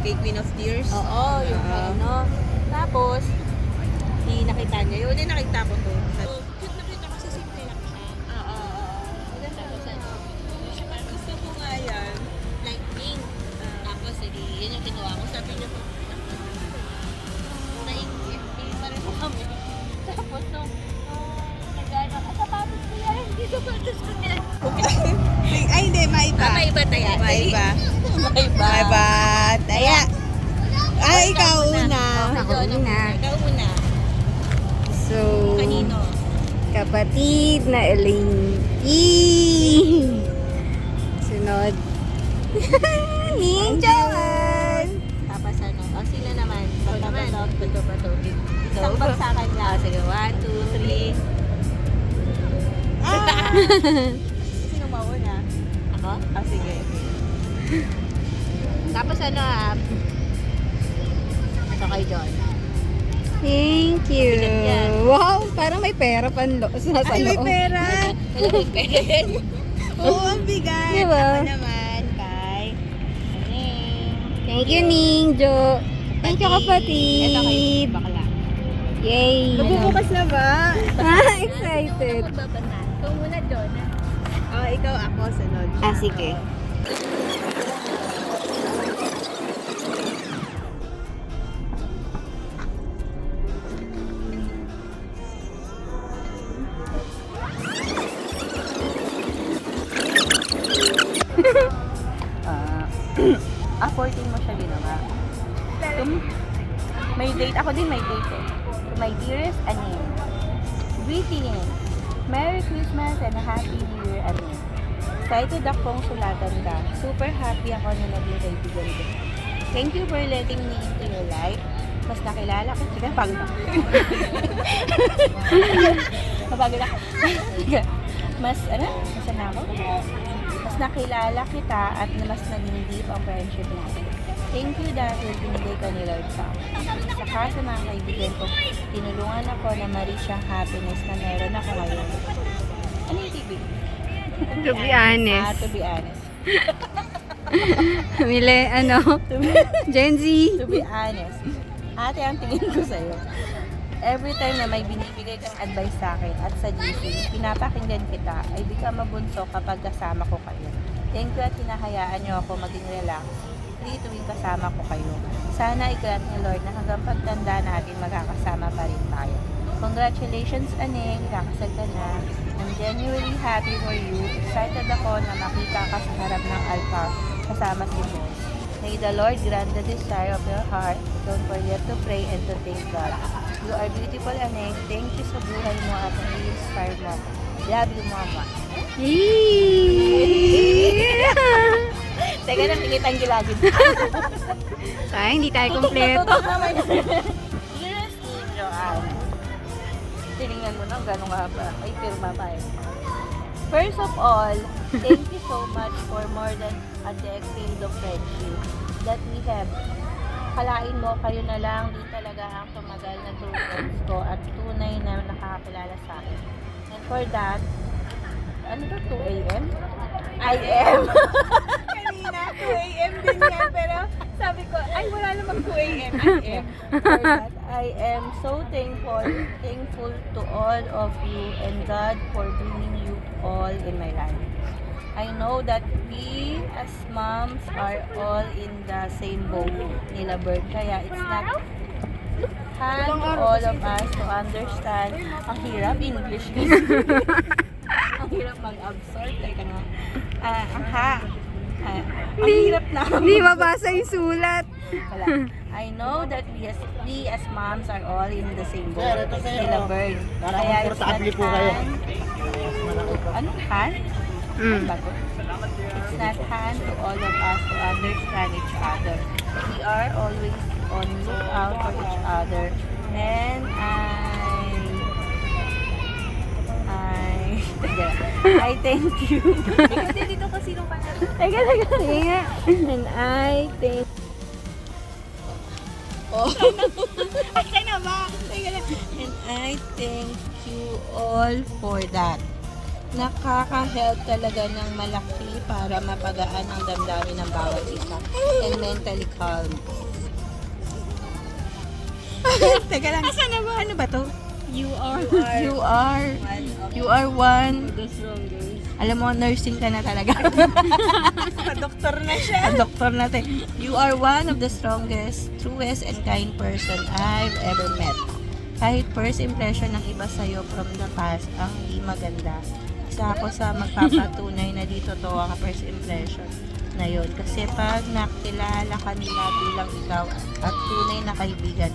kay Queen of Tears. Oo, yung ano. Tapos, nakita niya. Yun din nakita ko to. Cute na cute kasi simple lang siya. Maganda. Tapos ano, Gusto ko nga yan. light pink. Tapos, yun yung kinuha ko. Sabi niya po, naingit. Pareho kami. Tapos, nung nag-ano ka, sapatos ko yan. Hindi sapatos ko yan. Ay, hindi, maiba. Maiba tayo. Maiba. Maiba. Maiba. Taya. Ay, ikaw una. Ako una. Ikaw una. So, Kanino? kapatid na Elaine. Sunod. Ninjawan! Tapos ano? O sila naman. Bato. Isang bagsakan lang. Sige, 1, 2, 3. Sino mauna? Ako? Sige. Tapos ano ito kay John. Thank you. Bigat yan. Wow, parang may pera sa Ay, may loob. pera. Wala may pen. Oo, ang bigat. Diba? Ako naman, kay Thank you, Ningjo. Thank you, Ito kay kapatid. bakla. Yay! Magbubukas na ba? Excited. Magbabasa. Ikaw muna, John. Ikaw ako, sunod. Sige. Apporting mo siya ginawa. May date. Ako din may date eh. To my dearest Anin. Greetings! Merry Christmas and a Happy New Year, Anin. Excited akong sulatan ka. Super happy ako na naging kaibigan ko. Thank you for letting me into your life. Mas nakilala ko. Sige, pagod ako. Mapagod ako. Mas na ako? Mas nakilala kita at mas naging deep ang friendship natin. Thank you dahil binigay ka ni Lord sa akin. Saka sa mga kaibigan ko, tinulungan ako na ma-reach ang happiness na meron ako ngayon. Ano yung ibig? To be honest. To be honest. Gen Z. To be honest. Ate, ang tingin ko sa'yo. Every time na may binibigay kang advice sa akin at sa GC, pinapakinggan kita, ay di ka mabunso kapag kasama ko kayo. Thank you at hinahayaan niyo ako maging relax tuwing kasama ko kayo. Sana i-grant ni Lord na hanggang pagtanda natin magkakasama pa rin tayo. Congratulations, Aning, kakasal ka na. I'm genuinely happy for you. Excited ako na makita ka sa harap ng altar kasama si Boss. May the Lord grant the desire of your heart. Don't forget to pray and to thank God. You are beautiful, Aning. Thank you sa buhay mo at nai-inspire mo. Love you, Mama. Teka na, tingit ang gilagid. Sayang, hindi tayo kompleto. Yes, Joanne. Tinignan mo na, gano'n nga ba? Ay, pirma pa eh. First of all, thank you so much for more than a decade of friendship that we have. Kalain mo, kayo na lang, di talaga ang tumagal na true friends ko at tunay na nakakakilala sa akin. And for that, ano to, 2 a.m.? I am. Kanina, 2 a.m. din yan. Pero sabi ko, ay wala namang 2 a.m. I am. For that, I am so thankful to all of you and God for bringing you all in my life. I know that we as moms are all in the same boat nila Bert. Kaya it's not hard to all of us to understand. Ang hirap English. Ang hirap mag-absorb. Teka nga. Ang hirap na. Hindi mabasa yung sulat. Wala. I know that we as moms are all in the same boat nila Bert. Kaya it's not hand. Anong hand? Bago. It's not hand to all of us to understand each other. We are always on lookout for each other. And I thank you. Kasi dito kasi nung panalo. Teka. And I thank Sana ba? And I thank you all for that. nakaka-help talaga ng malaki para mapagaan ang damdamin ng bawat isa and mentally calm. Teka lang. Asan na ba? Ano ba to? You are You are one. the strongest. Alam mo, nursing ka na talaga. Doktor na siya. Doktor natin. You are one of the strongest, truest, and kind person I've ever met. Kahit first impression ng iba sa'yo from the past ang hindi maganda, isa ako sa magpapatunay na dito to ang first impression na yun. Kasi pag nakilala ka nila bilang ikaw at tunay na kaibigan,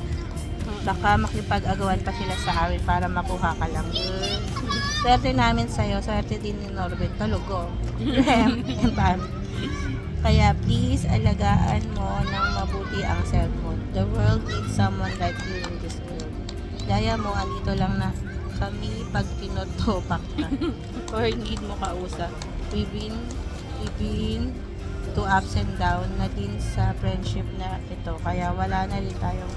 baka makipag-agawan pa sila sa amin para makuha ka lang. Swerte namin sa'yo, swerte din ni Norbert, Talugo, Rem, and Pam. Kaya please, alagaan mo ng mabuti ang self mo. The world needs someone like you in this world. Gaya mo, andito lang na kami pag tinotopak ka. Or need mo kausap. We've been to ups and down na din sa friendship na ito. Kaya wala na rin tayong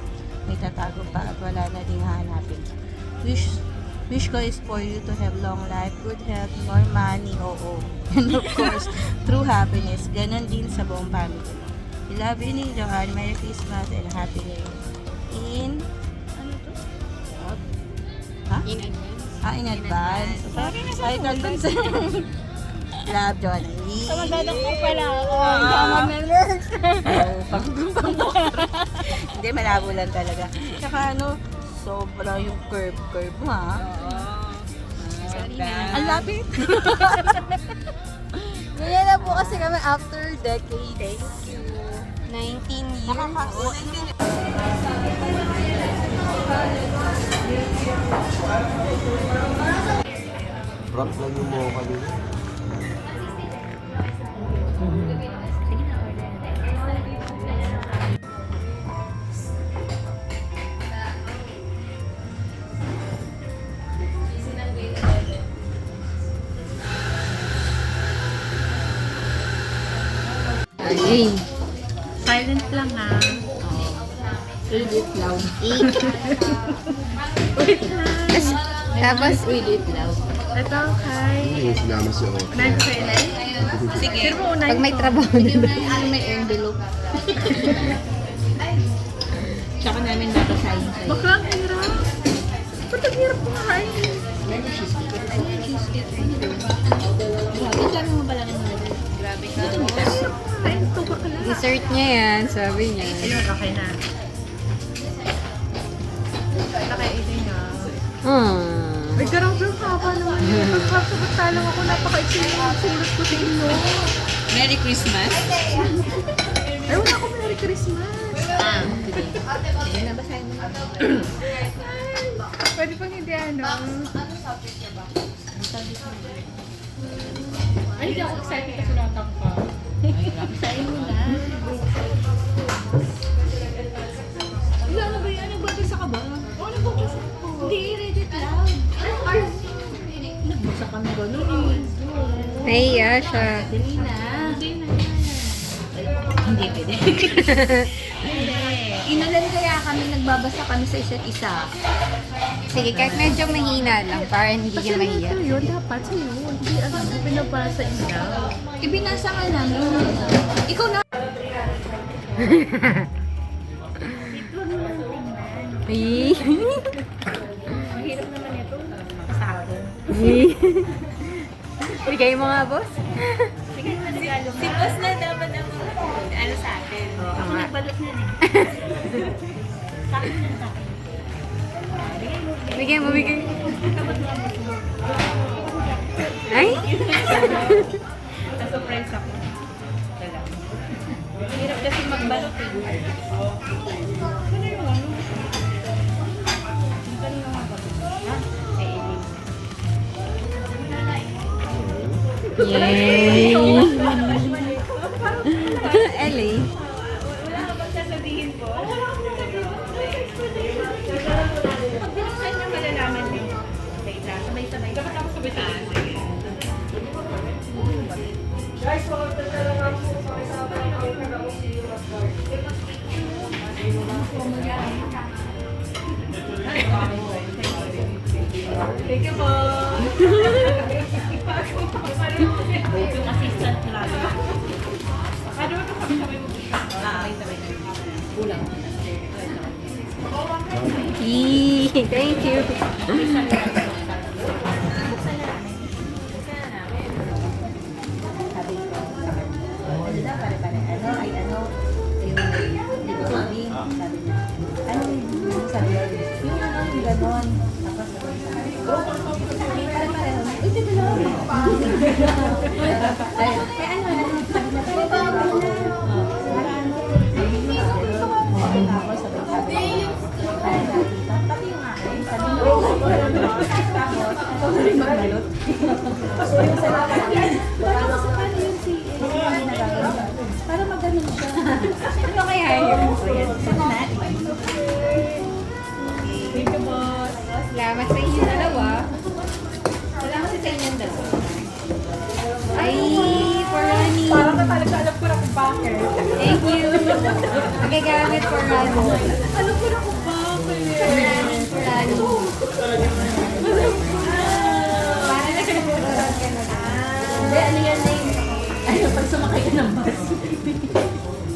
may tatago pa at wala na din hahanapin. Wish ko is for you to have long life, good health, more money, oo. And of course, true happiness. Ganon din sa buong family. We love you, ni Joanne. Merry Christmas and Happy New Year. In, ano to? Ha? In advance. In advance. Ay, nandun sa... Love, Joanne. Kamagadak ko pala ako. Hindi, malabo lang talaga. Tsaka ano, sobra yung curve mo, ha? Sorry na. Ang lapit. Ganyan na po kasi kami after decade. Thank you. 19 years. Rock lang yung mo kanina. Ay. Silent lang ha. Read it loud. Tapos, Read it loud. Ito kay... Yung sinama si Otto. Unahin ko kay Inay? Sige. Sino mo unahin pag may ko? trabaho na. May envelope. Tsaka namin babasahin sa'yo. Bakla ang hirap. Ba't ang hirap kumain? Grabe, dami mo pala ng mga. Grabe ka. Kain to bakla. Dessert niya yan, sabi niya. Ayun, okay na. Ito kay Inay na. Hmm. Ay, grabe ang haba naman yun. Pagkakatalang ako, napaka-excited yung sulat ko sa inyo. Merry Christmas. Ay, wala akong Merry Christmas. Sige na, basahin mo. Pwede pang hindi ano. Ay, hindi ako excited kasi sulatan ka. Basahin mo na. Wala na ba yan? Nagbabasa ka ba? Oo, nagbabasa ko. Hindi, read it loud. Ay, Nagbasa kami gano'n eh. Nahiya siya. Dali na. hindi na. Hindi pwede. Inalan kaya kami, nagbabasa kami sa isa't isa. Sige, kahit medyo mahina lang, para hindi niya mahiya. Kasi yun, dapat sa'yo. Hindi, ano, pinabasa ina. Ibinasa nga namin. Ikaw na. Ay. Mahirap naman ito. Sa akin. Bigay mo nga, boss. Sige, regalo. Si boss na dapat ang ano sa akin. Oo nga. Nagbalot na eh. Sa akin na sa akin. Bigay mo, bigay. Ay? Na-surprise ako. Dala. Mahirap kasi magbalot eh. Ano yung ano? Ano yung mga balot? Ha? Kay Eileen. Yay! Ellie. Wala ka bang sasabihin po? Wala ka bang sasabihin po? Pag binuksan niyo, malalaman niyo. Wait lang, sabay-sabay. Dapat ako sabay-sabay. Thank you po. Okay, thank you. Sabi ko, ano daw, pare-pare, ano, ay ano, yung liquiding, sabi niya. Ano yung sabi niya? Yung ano, yung ganon. Tapos sabi ko, pare-pare, uy, dito lang. Ay, ano, sabi niya, pare-pare na. Tapos sabi niya, pati yung akin, sabi niya, tapos, ako na rin magbalot. Yung sa lakas, paano yung si para magaling siya. Ano kaya yun? Sana natin. Thank you, boss. Salamat sa inyo dalawa. Salamat sa inyong dalawa. Ay, for running. Parang na talaga alam ko na kung bakit. Thank you. Magagamit for running. Alam ko na kung bakit. For running. Para na kayo ka na. Hindi, ano yan na yun? Ano, pag sumakay ka ng bus.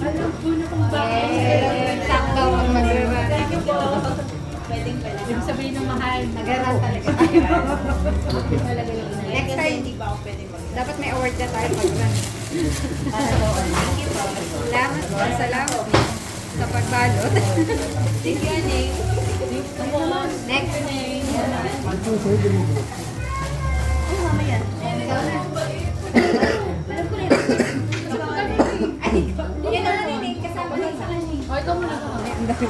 Alam ko na kung bakit. Yes. Sakto pag mag-run. Thank you, boss. Pwedeng pala. Ibig sabihin ng mahal. Nag-run talaga. Next time, Hindi pa ako pwedeng mag- dapat may award na tayo pag-run. Para doon. Thank you po. Salamat po. Salamat sa pagbalot. Thank you, Aning. Next. Oh, mamaya. Ikaw na. Alam ko na yun. Ay, yan ang narinig. Kasama lang sa kanya. O, ikaw muna ka. Ay, ang dami.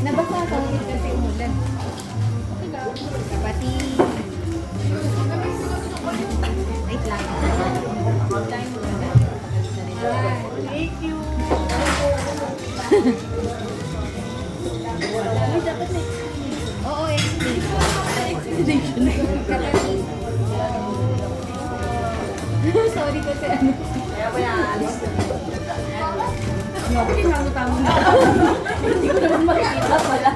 Nabasa ako kasi umulan. Kapatid. Wait lang. Thank you. Oo, explanation. Kapatid. Sorry kasi ano. Kaya ko yung alis. Tinango-tango na. Hindi ko naman makikita pala.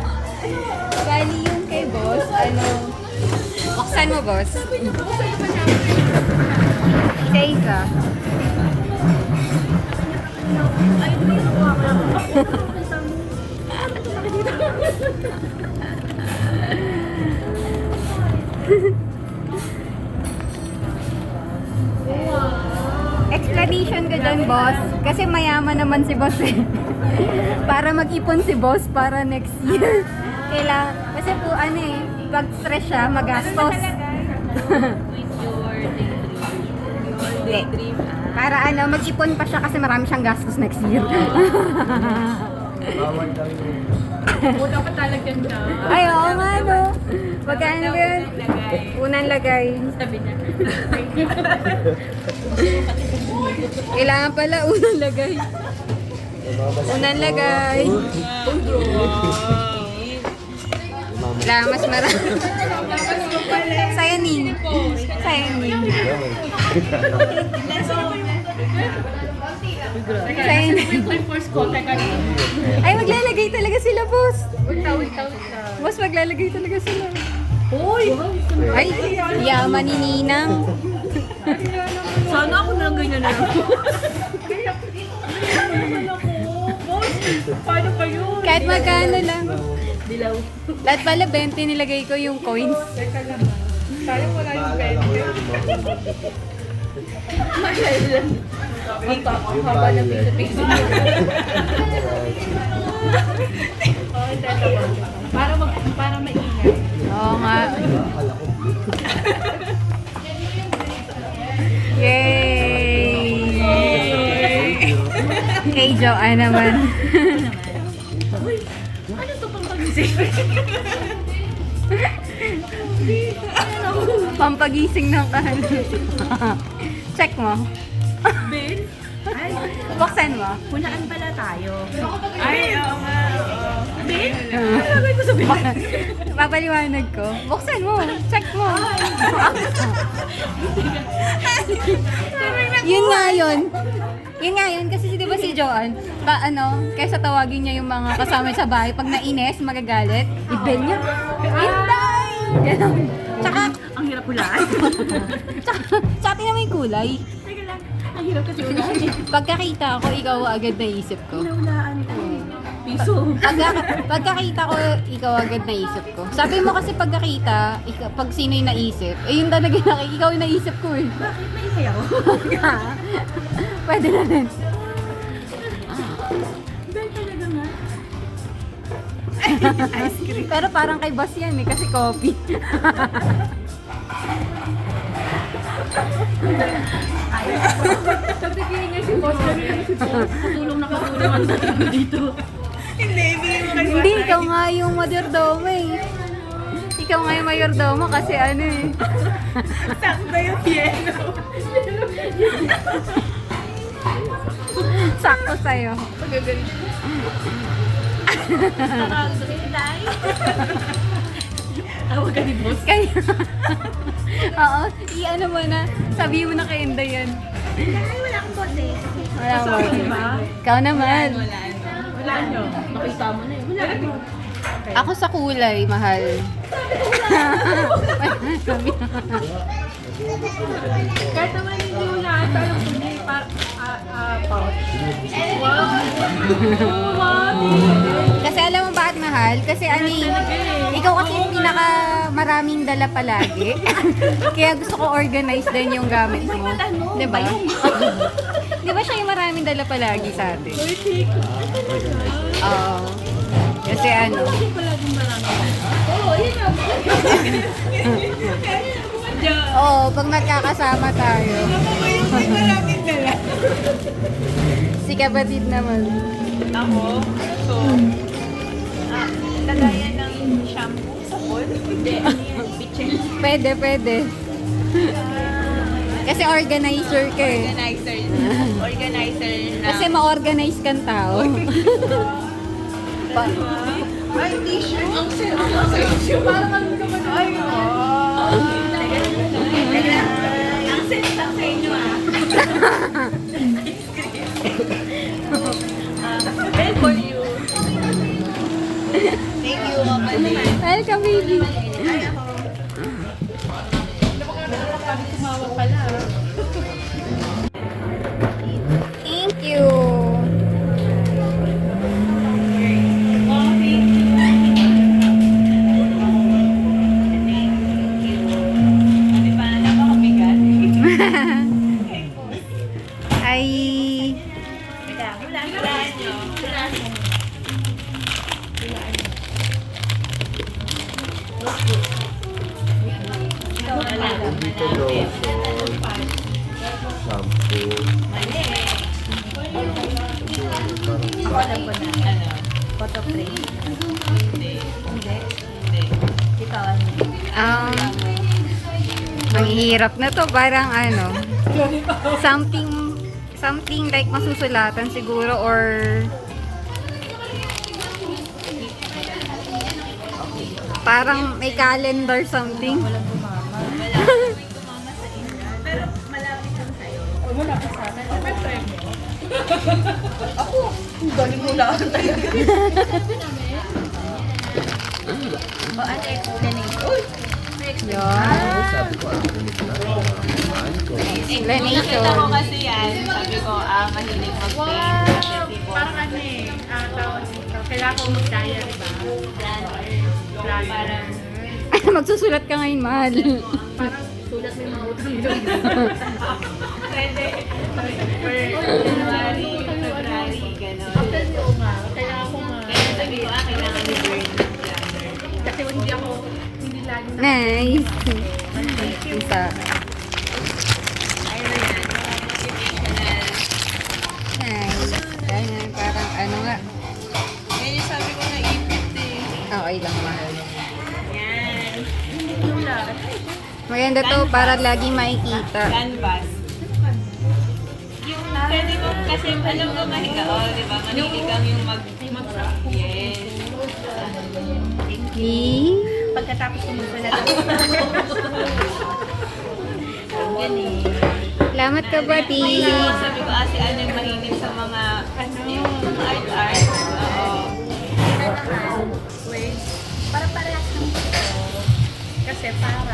Bali yun kay boss, ano, buksan mo boss. Isa-isa. Explanation ko dyan, boss. Kasi mayaman naman si boss eh. Para mag-ipon si boss para next year. Kailangan, kasi po ano eh, pag stress siya, magastos. With your Hindi. Para ano, mag-ipon pa siya kasi marami siyang gastos next year. Una pa talaga na. Ay, oo nga no. Magkano ba yun? Unang lagay. Sabi niya. Kailangan pala unang lagay. Unang lagay. Wala, mas marami. Sayanin. Sayanin. Sayanin. My first contact ka. Ay, maglalagay talaga sila, boss. Wait lang. Boss, maglalagay talaga sila. Uy! Ay, yaman ni Ninang. Sana ako na ganyan na lang. Boss, paano pa yun? Kahit magkano lang. Dilaw. Lahat pala 20 nilagay ko yung coins. Teka lang. Sayang wala yung pwede. Ang haba na piso-piso. Para maingay. Oo nga. Yay! Kay Joanne naman. Ano to pang pagising? Pampagising ng kahanan. Check mo. Ben? Ay, Buksan mo. punaan pala tayo. Ay, oo nga. Ben? Ano gagawin ko sa Ben? Papaliwanag ko. Buksan mo. Check mo. Yun nga yun. Yun nga yun. Kasi di ba si Joanne, kaysa tawagin niya yung mga kasama sa bahay, pag nainis, magagalit, i-bell niya. Hintay! Ganon. Tsaka, Ang hirap hulaan. tsaka tingnan mo yung kulay. Teka lang. Ang hirap kasi hulaan. Pagkakita ko, ikaw agad naisip ko. Hulaan ko. piso. Pagkakita ko, ikaw agad naisip ko. Sabi mo kasi pagkakita, pag sino yung naisip, eh yun talaga ikaw yung naisip ko eh. Bakit may ako? Pwede na din. Dahil talaga nga. Ice cream. Pero parang kay boss yan eh, kasi coffee. Sabi ko nga si boss, katulong na katulong ang dating ko dito. Hindi mo kasi. Hindi, ikaw nga yung mayordomo eh. Ikaw nga yung mayordomo kasi ano eh. Sakto yung yelo. Sakto sa'yo. Pagagaling. Gusto ko tayo. Tawag ka ni boss. Kaya, oo, i-ano mo na, sabihin mo na kay Inday yan. Ay, wala akong boss eh. Wala Gusto mo. ko ba? Ikaw naman. Wala nyo. Makita mo na eh. Wala nyo. Ako sa kulay, mahal. Kahit naman hindi mo lahat, alam ko na yung pouch. Wow! Kasi alam mo bakit mahal? Kasi ani, ikaw kasi yung pinaka maraming dala palagi. Kaya gusto ko organize din yung gamit mo. Diba? Diba siya yung maraming dala palagi sa atin? Oo. Kasi ano, Oo, yun ang oo, pag nagkakasama tayo. maraming dala. Si kapatid naman. Ako, so, lagayan ng shampoo, sabon. Hindi, ano yan, bitchin. Pwede, pwede. Kasi organizer ka eh. Organizer. Organizer na. Kasi ma-organize kang tao. Ay, tissue. Ang tissue. Parang ano naman. Ay, ang sense lang sa inyo well for you. Thank you. Welcome, baby. Tumawag pala. Thank you. Ay, Dito lotion, shampoo. Photo frame. Hindi. Ikaw ano? ang hirap na to. Parang ano, something like masusulatan siguro or parang may calendar something. Walang gumama. Pero malapit lang sa'yo. O, malapit sa akin. Ano ba try mo? Ako, ang galing mo lang talaga. O ano explanation? Uy! Yun. Sabi ko, ang kulit na. Explanation. Nakita ko kasi yan. Sabi ko, mahilig mag-paint. Kasi tipo, Parang ano eh, tawag dito. Kailangan ko mag-diary ba? parang, Magsusulat ka ngayon, mahal. Parang sulat mo yung mga utang doon. pwede. January, February, gano'n. Actually, oo nga. Kailangan ko nga. Kaya sabi ko, kailangan ni Bird planner. Kasi hindi lagi na. Nice. Isa. Ayun na yan. Motivational. Nice. Ganyan, parang ano nga. Yan yung sabi ko na ipit eh. Okay lang, mahal. Yan. Maganda to para lagi makikita. Canvas. Yung pwede ko, kasi alam ko mahiga, di ba? Mahilig kang yung yes. Okay. Pagkatapos ko magsulat ako. Yan eh. Salamat ka, Bati. Sabi ko, si ano yung mahilig sa mga, yung art. Oo. Wait. Parang parehas ng ito. Kasi parang,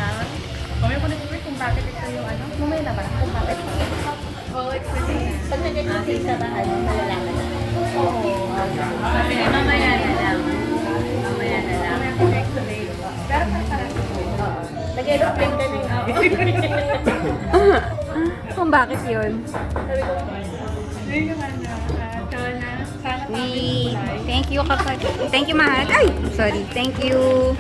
mamaya ko nag-work kung bakit ito yung ano. Mamaya na ba? Kung bakit ito. Oo, explanation. Pag nag-explain sa bahay, malalaman na. Sabi niya, mamaya na lang. Mamaya na lang. Pero nag-explain ka na yung Kung bakit yun? Hindi naman na. Sana We, thank you kapatid. Thank you, mahal. Ay, sorry. Thank you.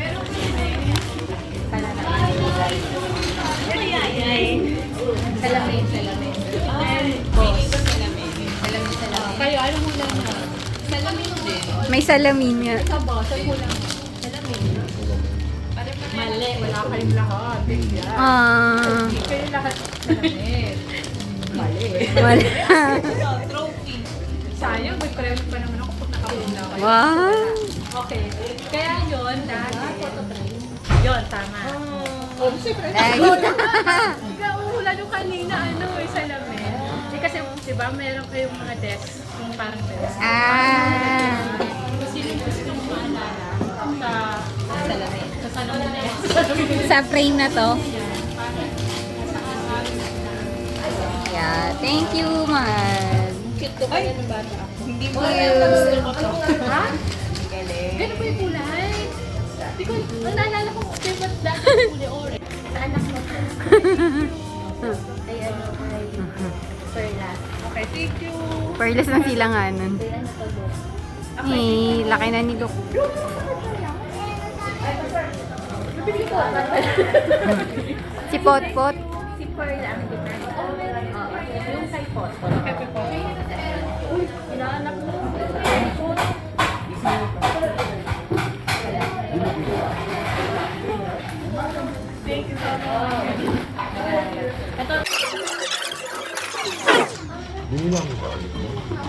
salamin. Kayo, ano mo lang na? Salamin din. May salamin nga. Sa boss, ano mo lang? Salamin. Mali, wala kayong lahat. Ah, Kayo lahat salamin. Mali. wala. Trophy. Sayang, may premyo pa naman ako pag nakahula ako. Wow. Okay. Kaya yun, dahil. Yun, tama. Oh, siyempre. Ay. Nauhula nyo kanina, salamin. Kasi, di ba, meron kayong mga desk, yung parang desk. Ah. Kung sino yung gusto mong maalala sa salamin. Sa salamin na yan. Sa frame na to. Yeah, thank you, mahal. Cute ko pala ng bata. Hindi mo Ha? Ganun ba yung kulay? Hindi ko, ang naalala ko, favorite dati yung kulay orange. Sa anak mo. Ay, ay, Perlas. Okay, thank you. Perlas ng silanganan. Ay, ano to, boss? Eh, laki na ni Luke. Nabili ko. Si Potpot. Si Pearl ang demand. Yung kay Pot. Pepe Pot. Uy, hinahanap mo. Thank you so much. Ito. Binilang ko.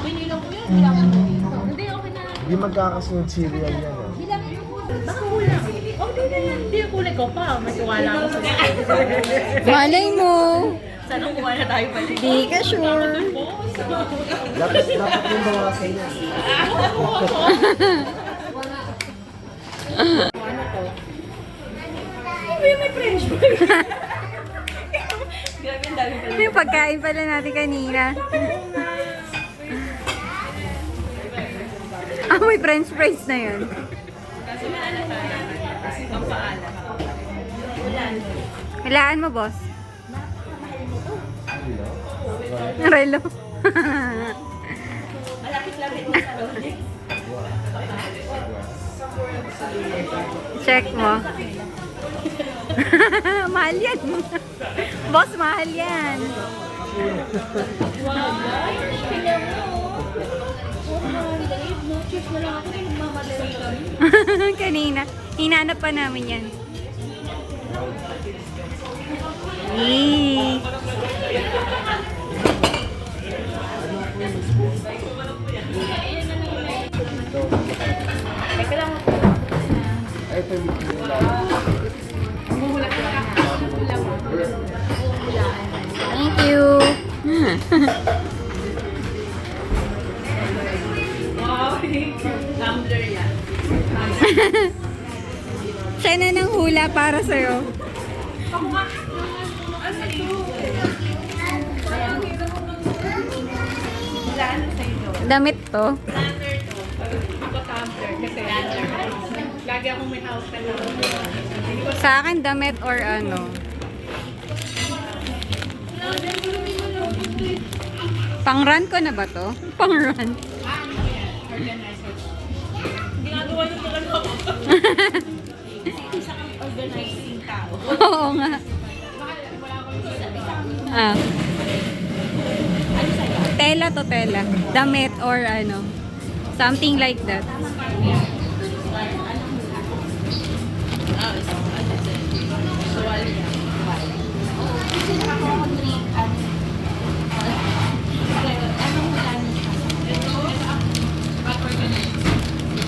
Binilang ko yun. Bilang ko. Hindi, okay na. Hindi magkakasunod serial yan. Ah. Bilang yun. Baka kulang. Okay na yan. Hindi, kulay ko pa. May tiwala ko sa Malay mo. Sana kuha na tayo pa. Di ka sure. Dapat yung bawasan yan. May French fries. Grabe, ang dami pala. Yung pagkain pala natin kanina. Ah, may french fries na yun. Kasi maano tayo. Ang paalam. Ulan. Kailangan mo, boss. Relo. Malapit-lapit mo sa Rolex. Check mo. Mahal yan. Boss, mahal yan. Wow. Tingnan mo. No chips na lang ako. Nagmamadali kami. Kanina. Hinanap pa namin yan. Yee. Teka lang. Ay, ito yung Thank you. Wow, thank you. Tumbler yan. Siya na ng hula para sa'yo. Saan sa inyo? Damit to. Planner to. Ako tumbler kasi lagi akong may house na lang. Sa akin, damit or ano. Pang-run ko na ba to? Pang-run. Organizer. Ginagawa niyo talaga ako. Isang organizing tao. Oo nga. Ah. Tela to tela. Damit or ano. Something like that.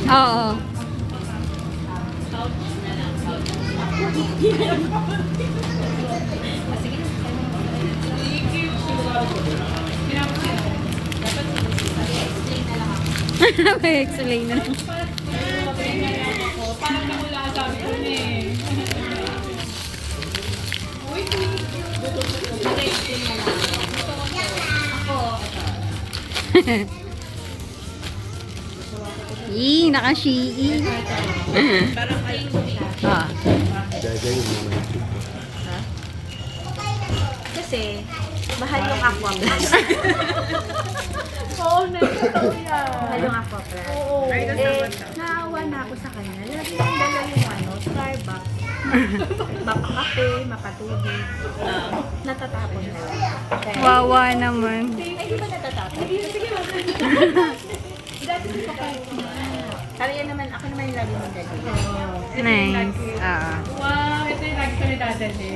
Oo. May explain na lang. Parang nawala sabi ko na eh. Naka-Shein. Parang ayun siya. Ah. Gagawin mo naman. Kasi, mahal yung aqua price. Oo, nagkataw yan. Mahal yung aqua price. Oo. Naawa na ako sa kanya. Lagi nang dala yung Starbucks. Mapakape, mapatubig. Natatapon na lang. Kaya, Wawa naman. ay, di ba natatapon? Kaya naman, ako naman yung lagi mong dali. Nice. Wow, ito yung lagi ko nadadali.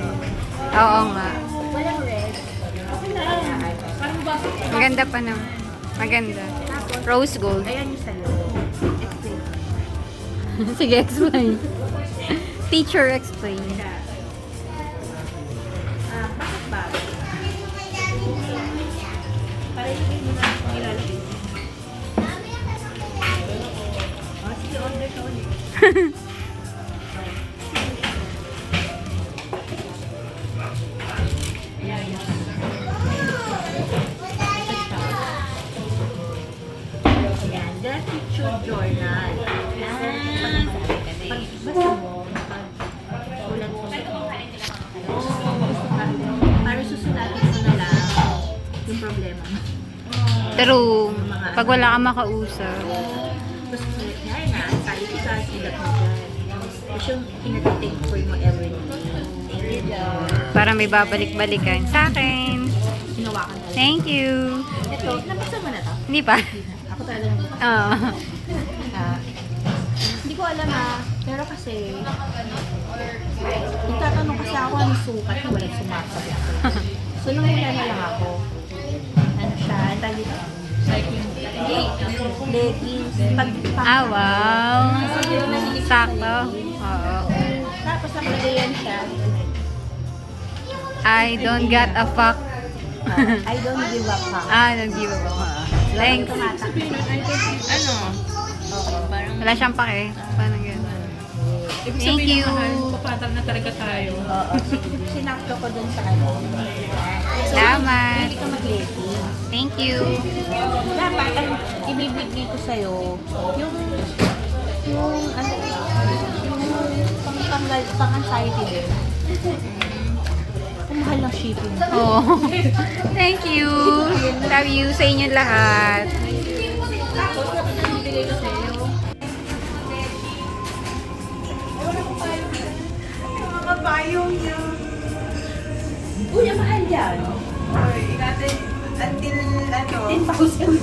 Oo nga. Walang red. Parang ba? Maganda pa naman. Maganda. Rose gold. Ayan yung sa'yo. Explain. Sige, explain. Teacher, explain. Bakit ba? Para ilagay mo na kung ilalagay. Sige, order ka ulit. Ayan, gratitude journal. Pagbasa mo, kulang po. Para susunatin mo na lang yung problema mo. True. Pag wala kang makausap. Tapos, kaya na, anxiety ka, silat mo dyan. Tapos yung pinatitig for mo every day. Para may babalik-balikan sa akin. Hinawakan talaga. Thank you. Ito, nabasa mo na to? Hindi pa. Ako talaga nabasa. Oo. Hindi ko alam pero kasi nagtatanong kasi ako ano sukat na walang sumasabi ako. So nung hila na lang ako, ano siya, ang tawag dito? Hindi, leggings, Wow. Kasi yun nahilig ko sa Sakto. leggings. Oo. Tapos nakalagayan siya, I don't get a fuck. I don't give up ha. Nag-give up ako. Thanks. Ano? Wala siyang pake. Parang gano'n. Ibig Thank sabihin you. ng mahal, papatag na talaga tayo. Oo, sinakto ko dun sa kanya. So, Salamat. hindi ka mag-leggings. Thank you. Dapat ang ibibigay ko sa'yo, yung ano, yung pang-anxiety din. Ang mahal ng shipping. Oh. Thank you. Love you sa inyo lahat. Tapos, ibibigay ko sa'yo. Mga payong niya. Uy, ang mahal yan. Until, 10,000.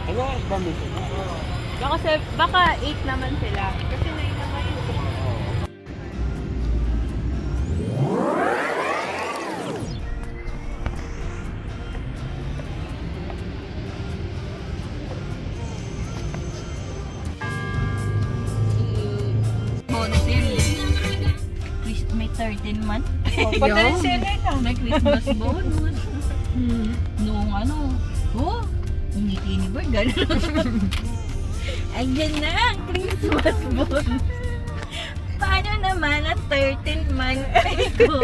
Ano ang dami? Kasi baka 8 naman sila. Kasi 9 naman yun. May 13 month. Pati sila lang. May Christmas bonus. Noong ano, ngiti ni Bird, gano'n. Ayan na ang Christmas bonus. Paano naman ang 13 month ko?